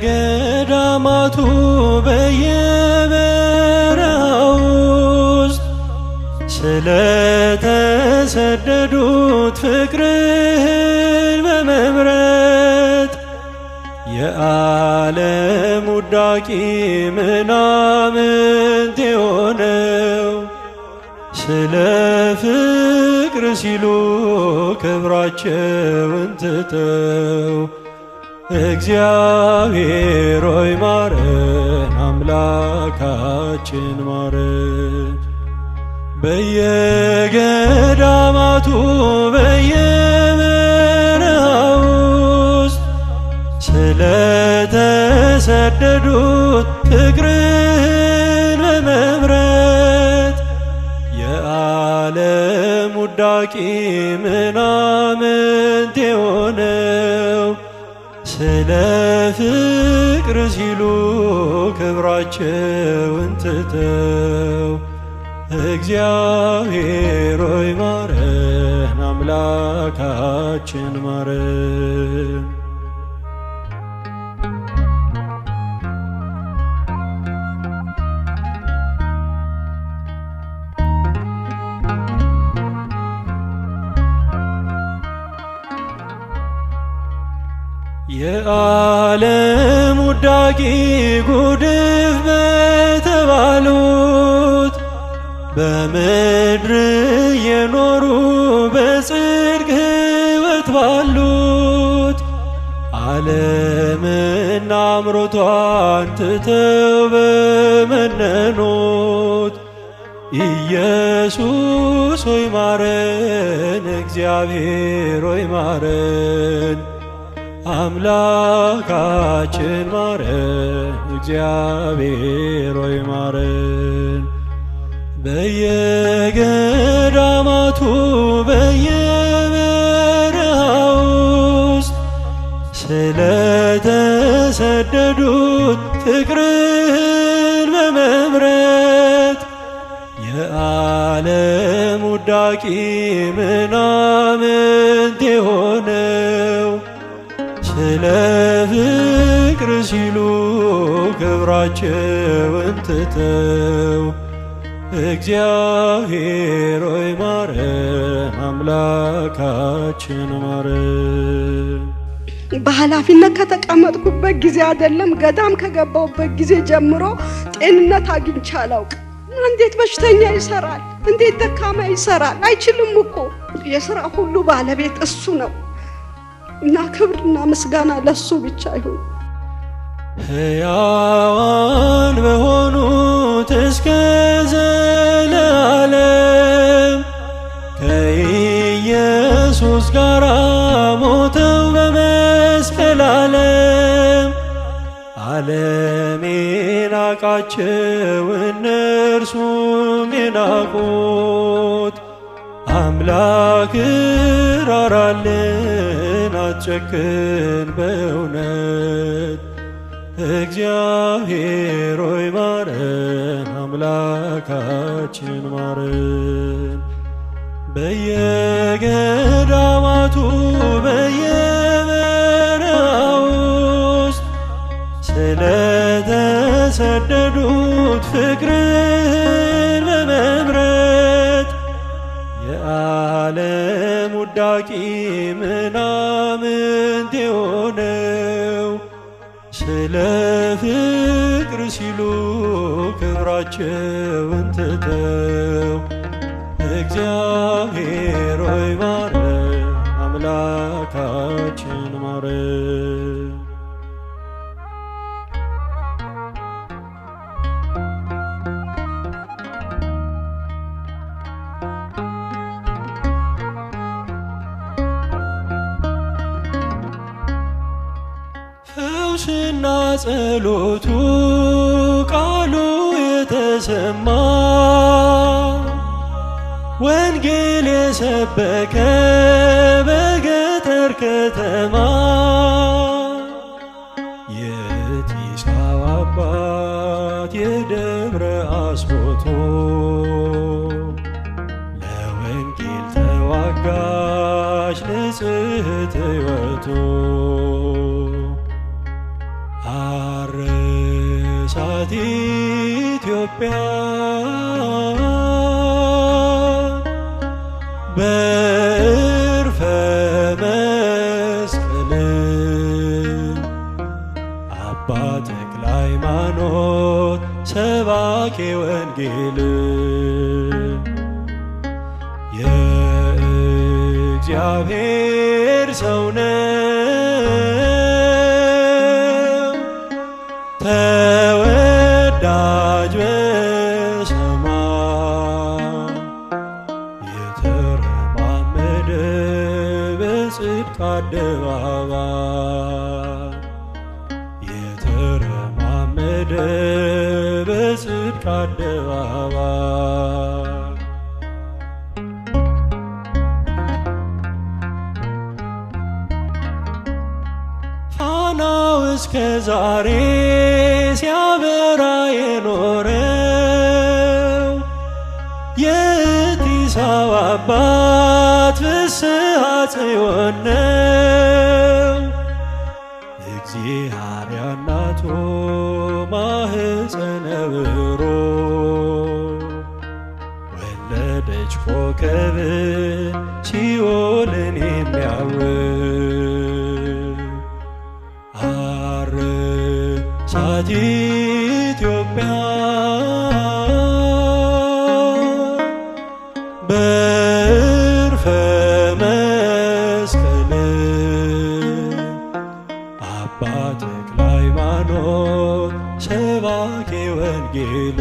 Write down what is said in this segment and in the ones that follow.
በየገዳማቱ በየበረሃው ውስጥ ስለተሰደዱት ፍቅርህን በመምረጥ የዓለም ውዳቂ ምናምንት የሆነው ስለ ፍቅር ሲሉ ክብራቸውን ትተው እግዚአብሔር ሆይ ማረን፣ አምላካችን ማረን። በየገዳማቱ በየበረሃው ውስጥ ስለተሰደዱት ፍቅርህን በመምረጥ የዓለም ውዳቂ ምናምንት የሆነው ስለ ፍቅር ሲሉ ክብራቸውን ትተው እግዚአብሔር ሆይ ማረን፣ አምላካችን ማረን። የዓለም ውዳቂ ጉድፍ በተባሉት በምድር የኖሩ በጽድቅ ሕይወት ባሉት ዓለምና አምሮቷን ትተው በመነኑት ኢየሱስ ሆይ ማረን፣ እግዚአብሔር ሆይ ማረን፣ አምላካችን ማረን፣ እግዚአብሔር ሆይ ማረን። በየገዳማቱ በየበረሃው ውስጥ ስለተሰደዱት ፍቅርህን በመምረጥ የዓለም ውዳቂ ምናምንት የሆነው ስለ ፍቅር ሲሉ ክብራቸውን ትተው እግዚአብሔር ሆይ ማረን፣ አምላካችን ማረን። በኃላፊነት ከተቀመጥኩበት ጊዜ አይደለም ገዳም ከገባሁበት ጊዜ ጀምሮ ጤንነት አግኝቼ አላውቅም። እንዴት በሽተኛ ይሰራል? እንዴት ደካማ ይሰራል? አይችልም እኮ። የሥራ ሁሉ ባለቤት እሱ ነው እና ክብርና ምስጋና ለሱ ብቻ ይሁን። ሕያዋን በሆኑት እስከ ዘላለም ከኢየሱስ ጋር ሞተው በመስቀል ዓለም የናቃቸው እነርሱም የናቁት አምላክ ራራልን፣ አትጨክን በእውነት እግዚአብሔር ሆይ ማረን፣ አምላካችን ማረን። በየገዳማቱ በየበረሃው ውስጥ ስለተሰደዱት ፍቅርን በመምረጥ የዓለም ውዳቂ ምናምንት የሆነው ስለ ፍቅር ሲሉ ክብራቸውን ትተው እግዚአብሔር ሆይ ማረን፣ አምላካችን ማረን። ፈውስና ጸሎቱ ቃሉ የተሰማ ወንጌል የሰበከ በገጠር ከተማ የጢሳው አባት የደብረ አስቦቶ ለወንጌል ተዋጋች ንጽሕት ሕይወቱ ሳት ኢትዮጵያ በዕርፈ መስቀል አባ ተክለ ሃይማኖት ሰባኬ ወንጌል የእግዚአብሔር ሰው ነው ተወዳጅ በሰማይ የተረማመደ በጽድቅ አደባባይ የተረማመደ በጽድቅ አደባባይ ፋናው እስከ ዛሬ ሲያበራ የኖረው የጢሳው አባት ፍስሐ ጽዮን ነው። እግዚአብሔር እናቱ ማኅፀነ ብሮ ወለደች ኮከብን ሲኦልን የሚያውር አርሳት ኢትዮጵያ በዕርፈ መስቀል አባ ተክለ ሃይማኖት ሰባኬ ወንጌል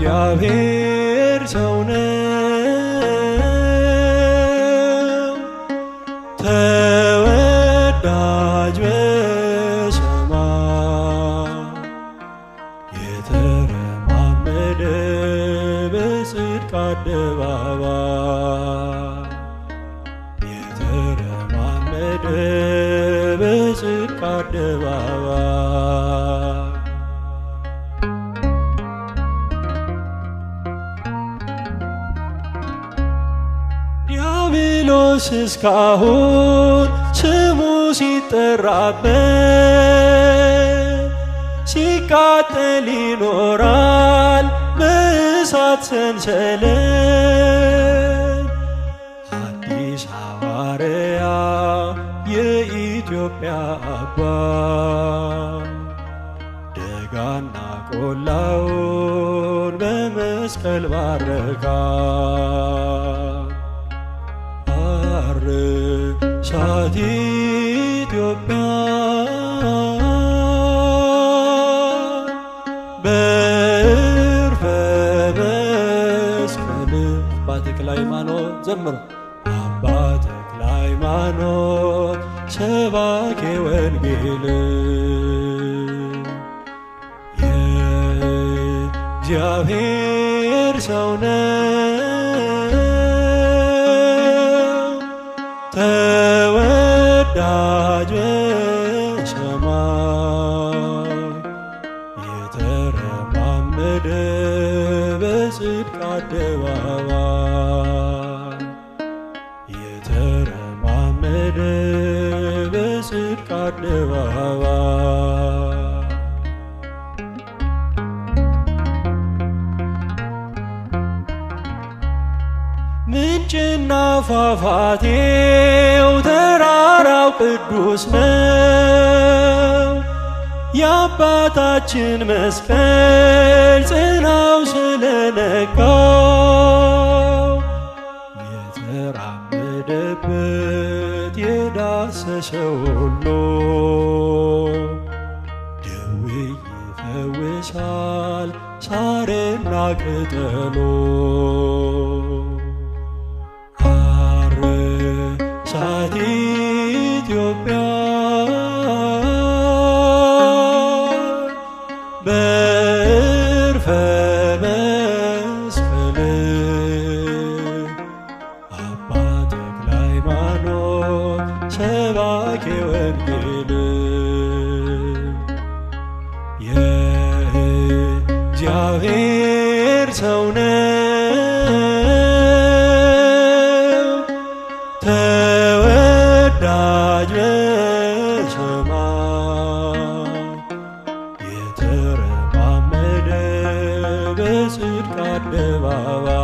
የእግዚአብሔር ሰው ነው ተወዳጅ በሰማይ የተረማመደ በጽድቅ አደባባይ የተረማመደ በጽድቅ አደባባይ ዲያብሎስ እስካሁን ስሙ ሲጠራበት ሲቃጠል ይኖራል በእሳት ሰንሰለት። አዲስ ሐዋርያ የኢትዮጵያ አባት ደጋና ቆላውን በመስቀል ባረካ አርሳት ኢትዮጵያ በዕርፈ መስቀል አባ ተክለ ሃይማኖት ዘምሩ አባ ተክለ ሃይማኖት ሰባኬ ወንጌል የእግዚአብሔር ሰው ነው ተወዳጅ በሰማይ የተረማመደ በጽድቅ አደባባይ የተረማመደ በጽድቅ አደባባይ ምንጭና ፏፏቴው ተራራው ቅዱስ ነው የአባታችን መስቀል ጽናው ስለነካው የተራመደበት የዳሰሰው ሁሉ ደዌ ይፈውሳል ሳርና ቅጠሉ ሳት ኢትዮጵያ በዕርፈ መስቀል አባ ተክለ ሃይማኖት ሰባኬ ወንጌል የእግዚአብሔር ሰው ነው ተወዳጅ በሰማይ አደባባይ